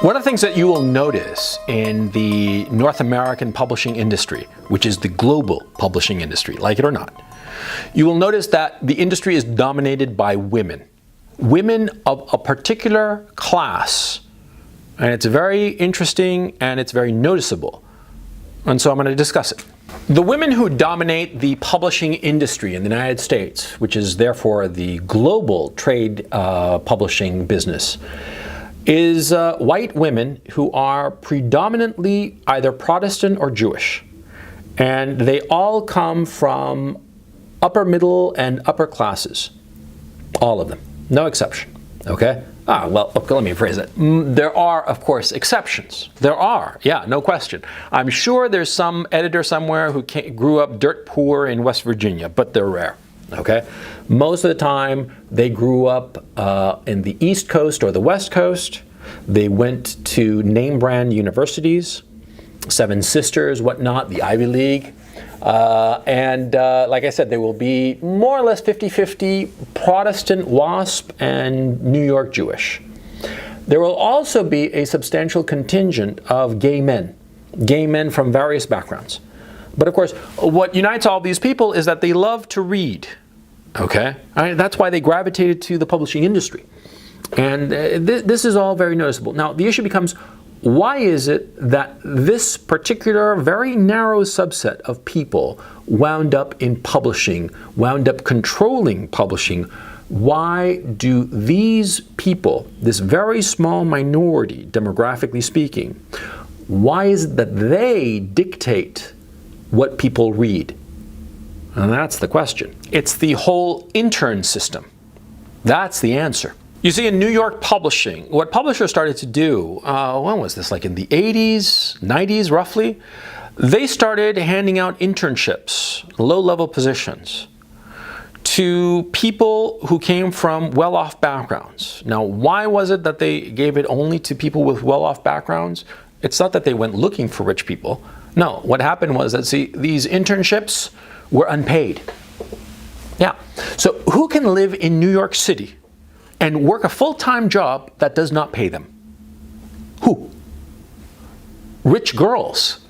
One of the things that you will notice in the North American publishing industry, which is the global publishing industry, like it or not, you will notice that the industry is dominated by women. Women of a particular class. And it's very interesting and it's very noticeable. And so I'm going to discuss it. The women who dominate the publishing industry in the United States, which is therefore the global trade publishing business, is white women who are predominantly either Protestant or Jewish. And they all come from upper middle and upper classes. All of them. No exception. Okay? Well, okay, let me phrase it. There are, of course, exceptions. There are, yeah, no question. I'm sure there's some editor somewhere who grew up dirt poor in West Virginia, but they're rare. Okay? Most of the time, they grew up in the East Coast or the West Coast. They went to name brand universities, Seven Sisters, whatnot, the Ivy League. Like I said, they will be more or less 50-50 Protestant WASP and New York Jewish. There will also be a substantial contingent of gay men from various backgrounds. But of course, what unites all these people is that they love to read. Okay? That's why they gravitated to the publishing industry. And this is all very noticeable. Now, the issue becomes, why is it that this particular very narrow subset of people wound up in publishing, wound up controlling publishing? Why do these people, this very small minority, demographically speaking, why is it that they dictate what people read? And that's the question. It's the whole intern system. That's the answer. You see, in New York publishing, what publishers started to do, when was this, like in the 80s, 90s roughly? They started handing out internships, low-level positions, to people who came from well-off backgrounds. Now, why was it that they gave it only to people with well-off backgrounds? It's not that they went looking for rich people. No, what happened was that, see, these internships were unpaid. Yeah, so who can live in New York City and work a full-time job that does not pay them? Who? Rich girls.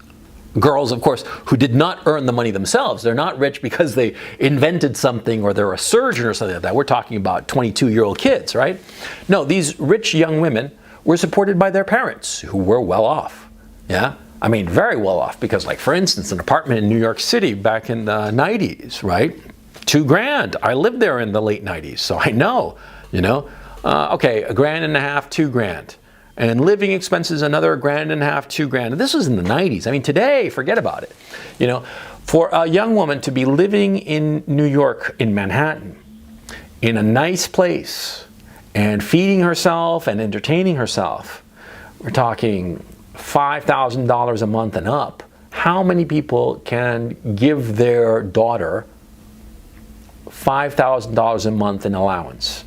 Girls, of course, who did not earn the money themselves. They're not rich because they invented something or they're a surgeon or something like that. We're talking about 22-year-old kids, right? No, these rich young women were supported by their parents who were well off. Yeah? I mean, very well off, because, like, for instance, an apartment in New York City back in the 90s, right? $2,000. I lived there in the late 90s, so I know. You know, okay, $1.5 grand, $2,000. And living expenses, another $1.5 grand, $2,000. And this was in the 90s. I mean, today, forget about it. You know, for a young woman to be living in New York, in Manhattan, in a nice place, and feeding herself and entertaining herself, we're talking $5,000 a month and up. How many people can give their daughter $5,000 a month in allowance?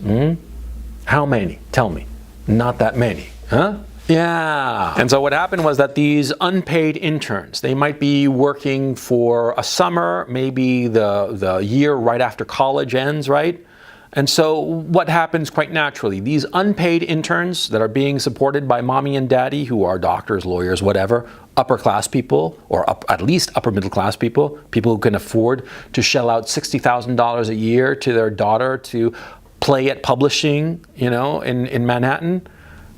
How many? Tell me. Not that many, huh? Yeah. And so what happened was that these unpaid interns, they might be working for a summer, maybe the year right after college ends, right? And so what happens quite naturally? These unpaid interns that are being supported by mommy and daddy, who are doctors, lawyers, whatever, upper class people, or at least upper middle class people, people who can afford to shell out $60,000 a year to their daughter to play at publishing, you know, in Manhattan.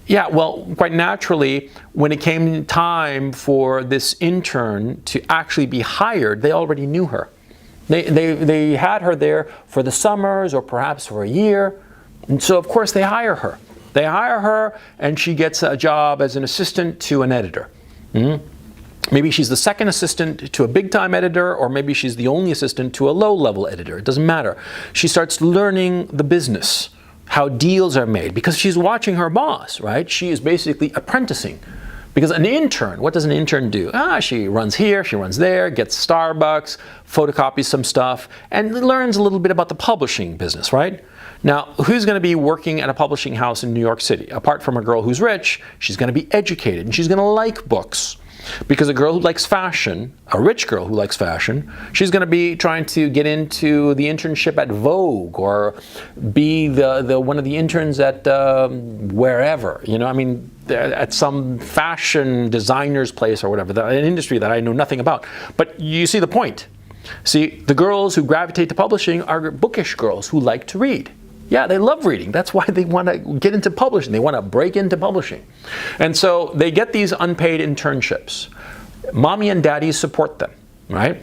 Yeah, well, quite naturally, when it came time for this intern to actually be hired, they already knew her. They had her there for the summers or perhaps for a year. And so, of course, they hire her. They hire her, and she gets a job as an assistant to an editor. Maybe she's the second assistant to a big-time editor, or maybe she's the only assistant to a low-level editor. It doesn't matter. She starts learning the business, how deals are made, because she's watching her boss, right? She is basically apprenticing. Because an intern, what does an intern do? She runs here, she runs there, gets Starbucks, photocopies some stuff, and learns a little bit about the publishing business, right? Now, who's going to be working at a publishing house in New York City? Apart from a girl who's rich, she's going to be educated, and she's going to like books. Because a girl who likes fashion, a rich girl who likes fashion, she's going to be trying to get into the internship at Vogue or be the one of the interns at wherever. You know, I mean, at some fashion designer's place or whatever, an industry that I know nothing about. But you see the point. See, the girls who gravitate to publishing are bookish girls who like to read. Yeah, they love reading. That's why they want to get into publishing. They want to break into publishing. And so they get these unpaid internships. Mommy and daddy support them, right?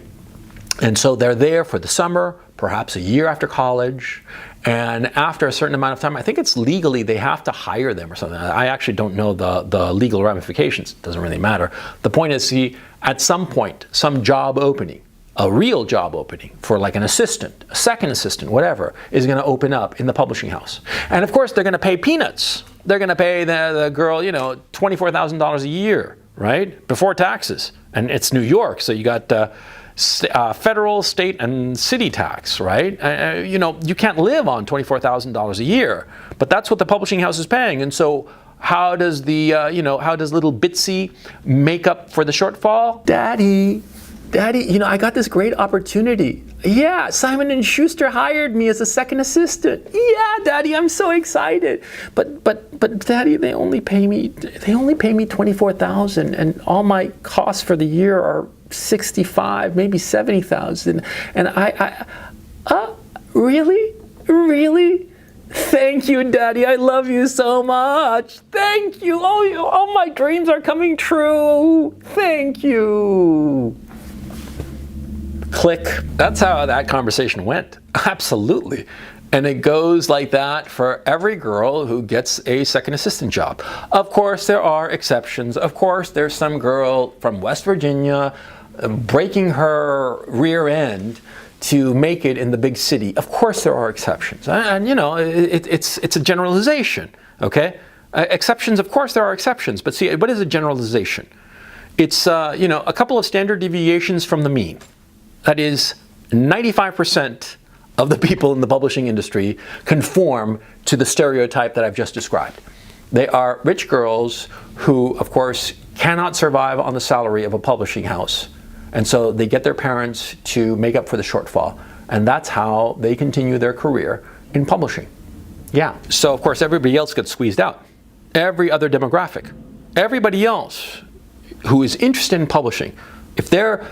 And so they're there for the summer, perhaps a year after college. And after a certain amount of time, I think it's legally they have to hire them or something. I actually don't know the legal ramifications. It doesn't really matter. The point is, see, at some point, some job opening, a real job opening for like an assistant, a second assistant, whatever, is going to open up in the publishing house. And of course, they're going to pay peanuts. They're going to pay the girl, you know, $24,000 a year, right? Before taxes. And it's New York, so you got federal, state, and city tax, right? You know, you can't live on $24,000 a year, but that's what the publishing house is paying. And so how does how does little Bitsy make up for the shortfall? Daddy, you know, I got this great opportunity. Yeah, Simon & Schuster hired me as a second assistant. Yeah, Daddy, I'm so excited. But Daddy, they only pay me $24,000, and all my costs for the year are $65,000, maybe $70,000. And really? Thank you, Daddy. I love you so much. Thank you. All my dreams are coming true. Thank you. Click. That's how that conversation went. Absolutely. And it goes like that for every girl who gets a second assistant job. Of course, there are exceptions. Of course, there's some girl from West Virginia breaking her rear end to make it in the big city. Of course, there are exceptions. And you know, it's a generalization, okay? Exceptions, of course, there are exceptions. But see, what is a generalization? It's, a couple of standard deviations from the mean. That is, 95% of the people in the publishing industry conform to the stereotype that I've just described. They are rich girls who, of course, cannot survive on the salary of a publishing house. And so they get their parents to make up for the shortfall. And that's how they continue their career in publishing. Yeah. So, of course, everybody else gets squeezed out. Every other demographic. Everybody else who is interested in publishing, if they're,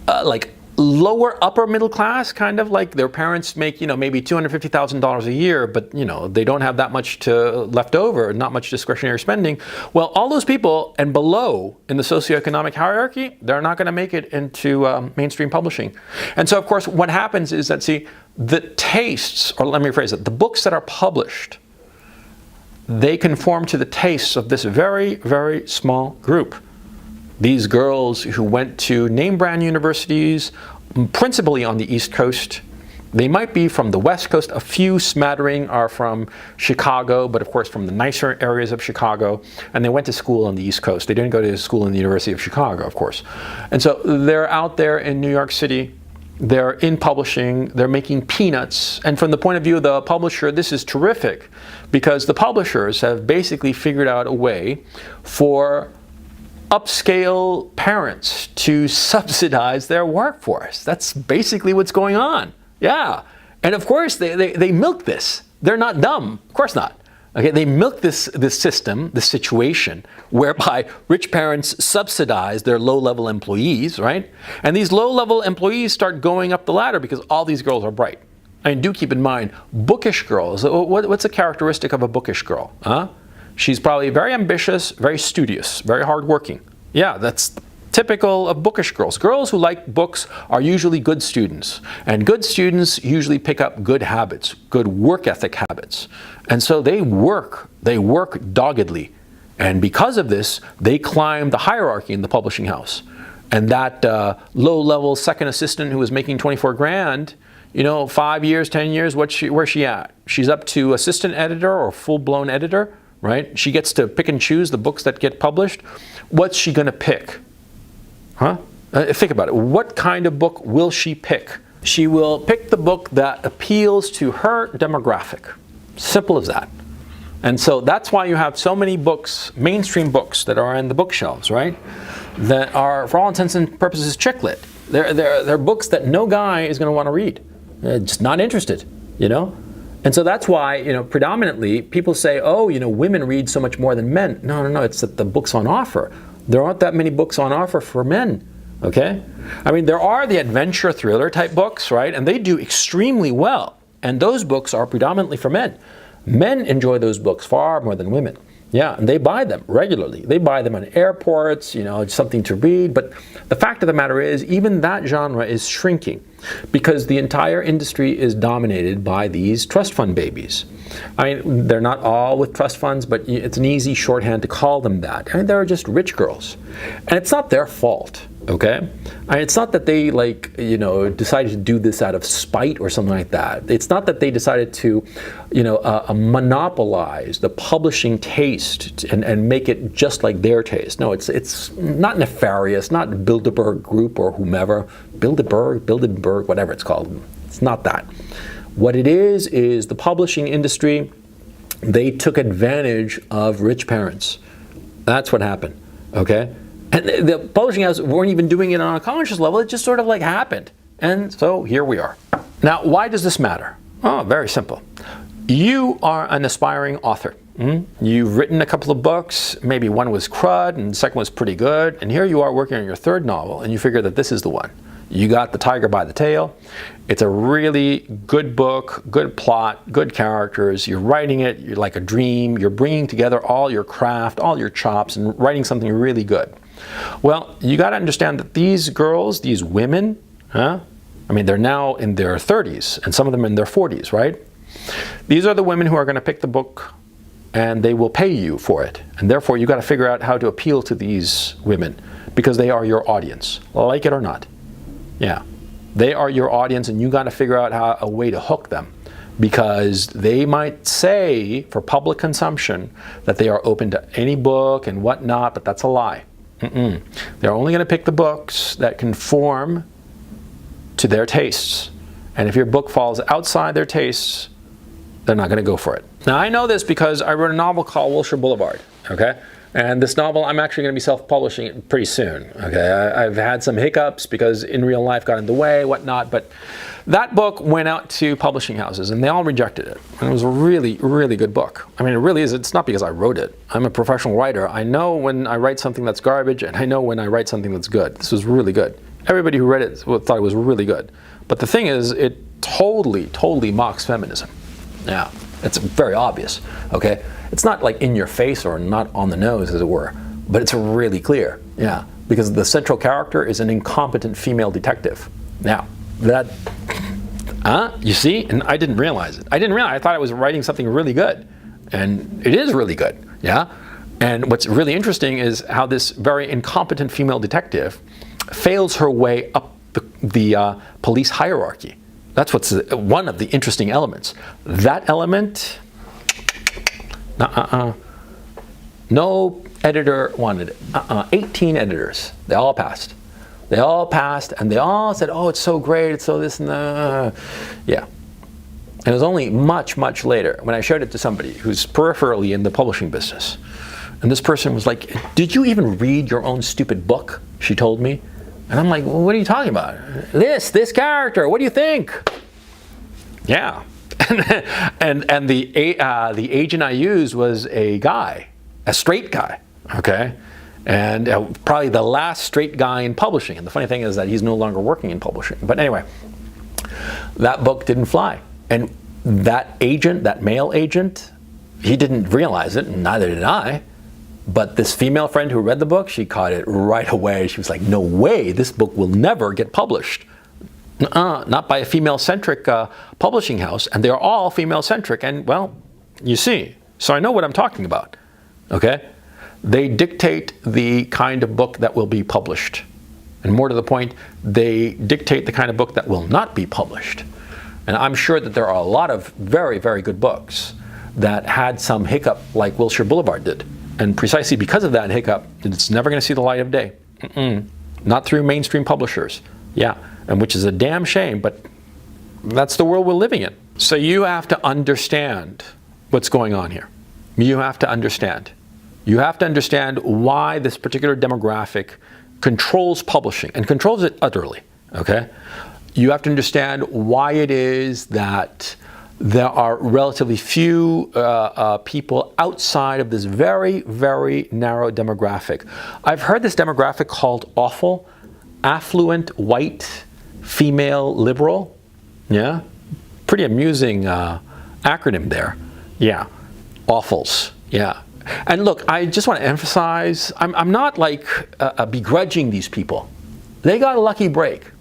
like lower upper middle class, kind of like their parents make, maybe $250,000 a year, but, they don't have that much left over, not much discretionary spending. Well, all those people and below in the socioeconomic hierarchy, they're not going to make it into mainstream publishing. And so, of course, what happens is that, see, the tastes, or let me rephrase it, the books that are published, they conform to the tastes of this very, very small group. These girls who went to name brand universities, principally on the East Coast. They might be from the West Coast. A few smattering are from Chicago, but of course from the nicer areas of Chicago. And they went to school on the East Coast. They didn't go to school in the University of Chicago, of course. And so they're out there in New York City. They're in publishing. They're making peanuts. And from the point of view of the publisher, this is terrific because the publishers have basically figured out a way for upscale parents to subsidize their workforce. That's basically what's going on. Yeah. And of course, they milk this. They're not dumb. Of course not. Okay, they milk this system, this situation, whereby rich parents subsidize their low-level employees, right? And these low-level employees start going up the ladder because all these girls are bright. I mean, do keep in mind, bookish girls. What's a characteristic of a bookish girl? Huh? She's probably very ambitious, very studious, very hardworking. Yeah, that's typical of bookish girls. Girls who like books are usually good students. And good students usually pick up good habits, good work ethic habits. And so they work doggedly. And because of this, they climb the hierarchy in the publishing house. And that low-level second assistant who was making 24 grand, 5 years, 10 years, where's she at? She's up to assistant editor or full-blown editor. Right? She gets to pick and choose the books that get published. What's she going to pick? Huh? Think about it. What kind of book will she pick? She will pick the book that appeals to her demographic. Simple as that. And so that's why you have so many books, mainstream books, that are in the bookshelves, right? That are, for all intents and purposes, chick lit. They're books that no guy is going to want to read. Just not interested, And so that's why, predominantly people say, oh, women read so much more than men. No, it's that the books on offer. There aren't that many books on offer for men, okay? I mean, there are the adventure thriller type books, right? And they do extremely well. And those books are predominantly for men. Men enjoy those books far more than women. Yeah, and they buy them regularly. They buy them on airports, it's something to read. But the fact of the matter is, even that genre is shrinking because the entire industry is dominated by these trust fund babies. I mean, they're not all with trust funds, but it's an easy shorthand to call them that. I mean, they're just rich girls. And it's not their fault, okay? I mean, it's not that they, decided to do this out of spite or something like that. It's not that they decided to, monopolize the publishing taste and make it just like their taste. No, it's not nefarious, not Bilderberg Group or whomever. Bilderberg, whatever it's called. It's not that. What it is the publishing industry, they took advantage of rich parents. That's what happened, okay? And the publishing houses weren't even doing it on a conscious level. It just sort of happened. And so here we are. Now, why does this matter? Oh, very simple. You are an aspiring author. You've written a couple of books. Maybe one was crud and the second was pretty good. And here you are working on your third novel and you figure that this is the one. You got the tiger by the tail. It's a really good book, good plot, good characters. You're writing it, you're like a dream. You're bringing together all your craft, all your chops, and writing something really good. Well, you got to understand that these girls, these women, they're now in their 30s, and some of them in their 40s, right? These are the women who are going to pick the book, and they will pay you for it. And therefore, you got to figure out how to appeal to these women, because they are your audience, like it or not. Yeah, they are your audience, and you got to figure out a way to hook them, because they might say for public consumption that they are open to any book and whatnot, but that's a lie. They're only going to pick the books that conform to their tastes, and if your book falls outside their tastes, they're not going to go for it. Now, I know this because I wrote a novel called Wilshire Boulevard, okay? And this novel, I'm actually going to be self-publishing it pretty soon, okay? I've had some hiccups because in real life got in the way, whatnot, but that book went out to publishing houses and they all rejected it. And it was a really, really good book. I mean, it really is. It's not because I wrote it. I'm a professional writer. I know when I write something that's garbage and I know when I write something that's good. This was really good. Everybody who read it thought it was really good. But the thing is, it totally mocks feminism. Yeah, it's very obvious, okay? It's not like in your face or not on the nose, as it were, but it's really clear, yeah, because the central character is an incompetent female detective. Now, you see? And I didn't realize it. I thought I was writing something really good, and it is really good, yeah? And what's really interesting is how this very incompetent female detective fails her way up the police hierarchy. That's what's one of the interesting elements. That element, no editor wanted it. 18 editors, they all passed. They all passed, and they all said, oh, it's so great, it's so this and that. Yeah. And it was only much later when I showed it to somebody who's peripherally in the publishing business. And this person was like, did you even read your own stupid book? She told me. And I'm like, well, what are you talking about? This character, what do you think? Yeah. and the agent I used was a guy, a straight guy, okay? And probably the last straight guy in publishing. And the funny thing is that he's no longer working in publishing. But anyway, that book didn't fly. And that agent, that male agent, he didn't realize it, and neither did I. But this female friend who read the book, she caught it right away. She was like, no way, this book will never get published. Not by a female-centric publishing house. And they're all female-centric. And, well, you see. So I know what I'm talking about. Okay? They dictate the kind of book that will be published. And more to the point, they dictate the kind of book that will not be published. And I'm sure that there are a lot of very, very good books that had some hiccup like Wilshire Boulevard did. And precisely because of that hiccup, it's never going to see the light of day. Not through mainstream publishers. Yeah, and which is a damn shame, but that's the world we're living in. So you have to understand what's going on here. You have to understand. You have to understand why this particular demographic controls publishing, and controls it utterly, okay? You have to understand why it is that there are relatively few people outside of this very, very narrow demographic. I've heard this demographic called awful, affluent, white, female, liberal. Yeah? Pretty amusing acronym there. Yeah. Awfuls. Yeah. And look, I just want to emphasize, I'm not like begrudging these people. They got a lucky break.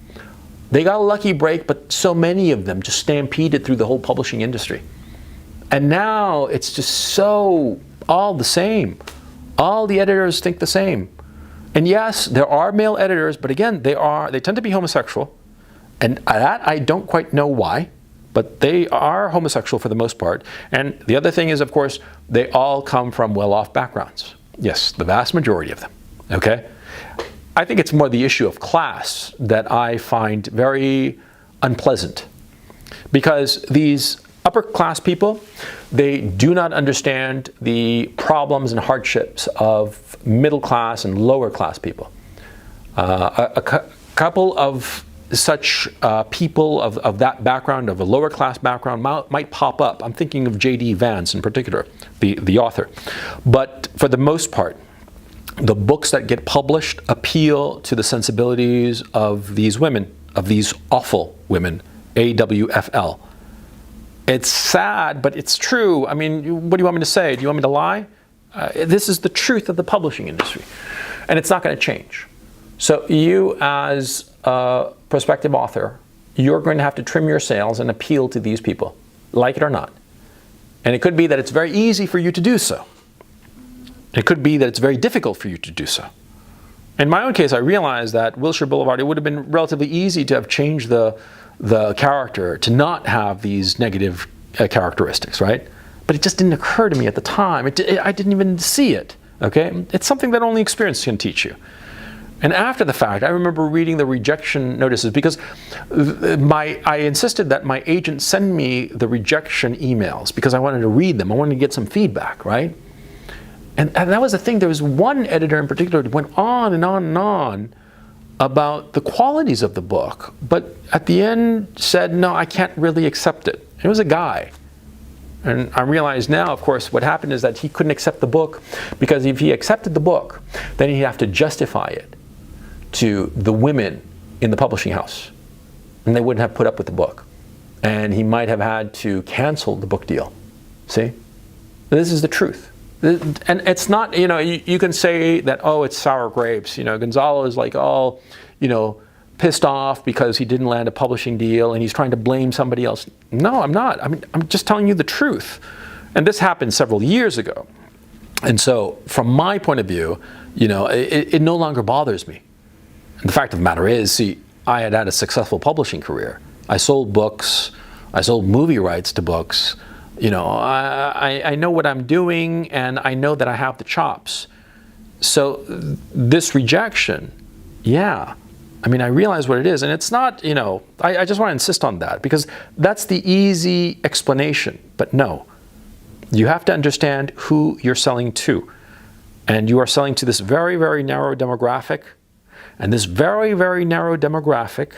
They got a lucky break, but so many of them just stampeded through the whole publishing industry. And now it's just so all the same. All the editors think the same. And yes, there are male editors, but again, they tend to be homosexual. And that I don't quite know why, but they are homosexual for the most part. And the other thing is, of course, they all come from well-off backgrounds. Yes, the vast majority of them, okay? I think it's more the issue of class that I find very unpleasant, because these upper class people, they do not understand the problems and hardships of middle class and lower class people. A couple of such people of that background, of a lower class background, might pop up. I'm thinking of J.D. Vance in particular, the author. But for the most part, the books that get published appeal to the sensibilities of these women, of these awful women, AWFL. It's sad, but it's true. I mean, what do you want me to say? Do you want me to lie? This is the truth of the publishing industry, and it's not going to change. So you, as a prospective author, you're going to have to trim your sails and appeal to these people, like it or not. And it could be that it's very easy for you to do so. It could be that it's very difficult for you to do so. In my own case, I realized that Wilshire Boulevard, it would have been relatively easy to have changed the character to not have these negative characteristics, right? But it just didn't occur to me at the time. I didn't even see it, okay? It's something that only experience can teach you. And after the fact, I remember reading the rejection notices, because I insisted that my agent send me the rejection emails because I wanted to read them. I wanted to get some feedback, right? And that was the thing. There was one editor in particular that went on and on and on about the qualities of the book, but at the end said, no, I can't really accept it. It was a guy. And I realize now, of course, what happened is that he couldn't accept the book, because if he accepted the book, then he'd have to justify it to the women in the publishing house. And they wouldn't have put up with the book. And he might have had to cancel the book deal. See? This is the truth. And it's not, you can say that, oh, it's sour grapes. Gonzalo is like, oh, pissed off because he didn't land a publishing deal and he's trying to blame somebody else. No, I'm not. I'm just telling you the truth. And this happened several years ago. And so from my point of view, it no longer bothers me. And the fact of the matter is, I had a successful publishing career. I sold books. I sold movie rights to books. I know what I'm doing, and I know that I have the chops. So this rejection, yeah, I realize what it is. And it's not, I just want to insist on that, because that's the easy explanation. But no, you have to understand who you're selling to. And you are selling to this very, very narrow demographic. And this very, very narrow demographic,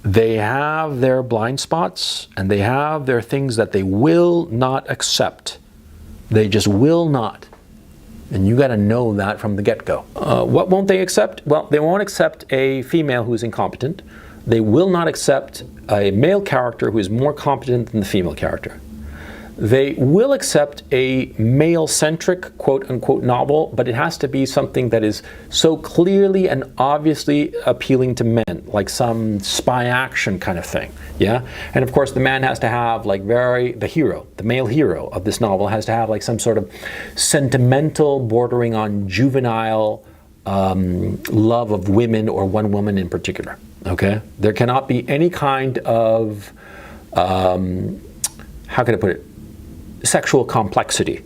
they have their blind spots, and they have their things that they will not accept. They just will not. And you got to know that from the get-go. What won't they accept? Well, they won't accept a female who's incompetent. They will not accept a male character who is more competent than the female character. They will accept a male-centric, quote-unquote, novel, but it has to be something that is so clearly and obviously appealing to men, like some spy action kind of thing, yeah? And of course, the man has to have, the male hero of this novel has to have, some sort of sentimental, bordering on juvenile love of women, or one woman in particular, okay? There cannot be any kind of, how can I put it? Sexual complexity.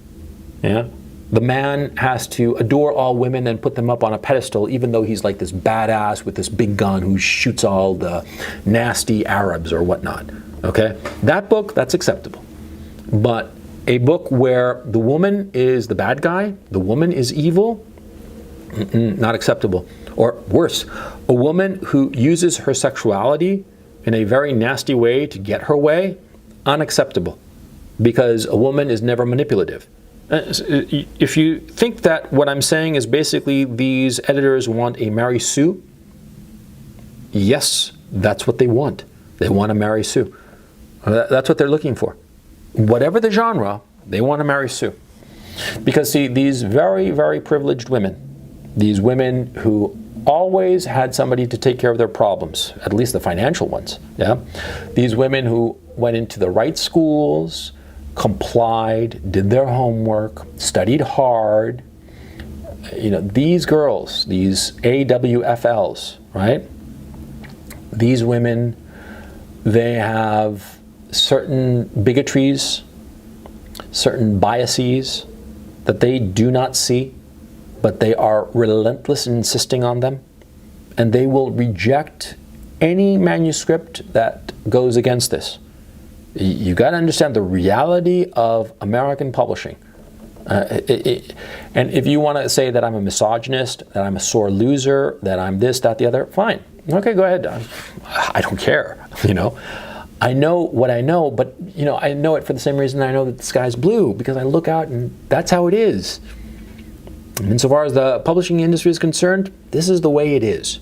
Yeah, the man has to adore all women and put them up on a pedestal, even though he's like this badass with this big gun who shoots all the nasty Arabs or whatnot. Okay, that book, that's acceptable. But a book where the woman is the bad guy, the woman is evil, not acceptable. Or worse, a woman who uses her sexuality in a very nasty way to get her way, unacceptable, because a woman is never manipulative. If you think that what I'm saying is basically these editors want a Mary Sue, yes, that's what they want. They want to marry Sue. That's what they're looking for. Whatever the genre, they want to marry Sue. Because see, these very, very privileged women, these women who always had somebody to take care of their problems, at least the financial ones, yeah? These women who went into the right schools, complied, did their homework, studied hard, you know, these girls, these AWFLs, right? These women, they have certain bigotries, certain biases that they do not see, but they are relentless in insisting on them, and they will reject any manuscript that goes against this. You got to understand the reality of American publishing. And if you want to say that I'm a misogynist, that I'm a sore loser, that I'm this, that, the other, fine. Okay, go ahead. I don't care, you know. I know what I know, but, you know, I know it for the same reason I know that the sky's blue, because I look out and that's how it is. And insofar as the publishing industry is concerned, this is the way it is.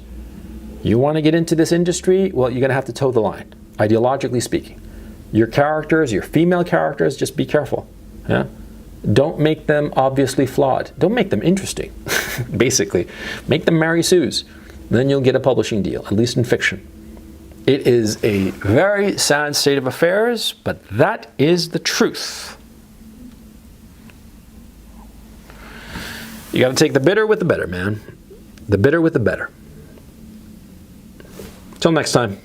You want to get into this industry? Well, you're going to have to toe the line, ideologically speaking. Your characters, your female characters, just be careful. Yeah? Don't make them obviously flawed. Don't make them interesting, basically. Make them Mary Sues. Then you'll get a publishing deal, at least in fiction. It is a very sad state of affairs, but that is the truth. You got to take the bitter with the better, man. The bitter with the better. Till next time.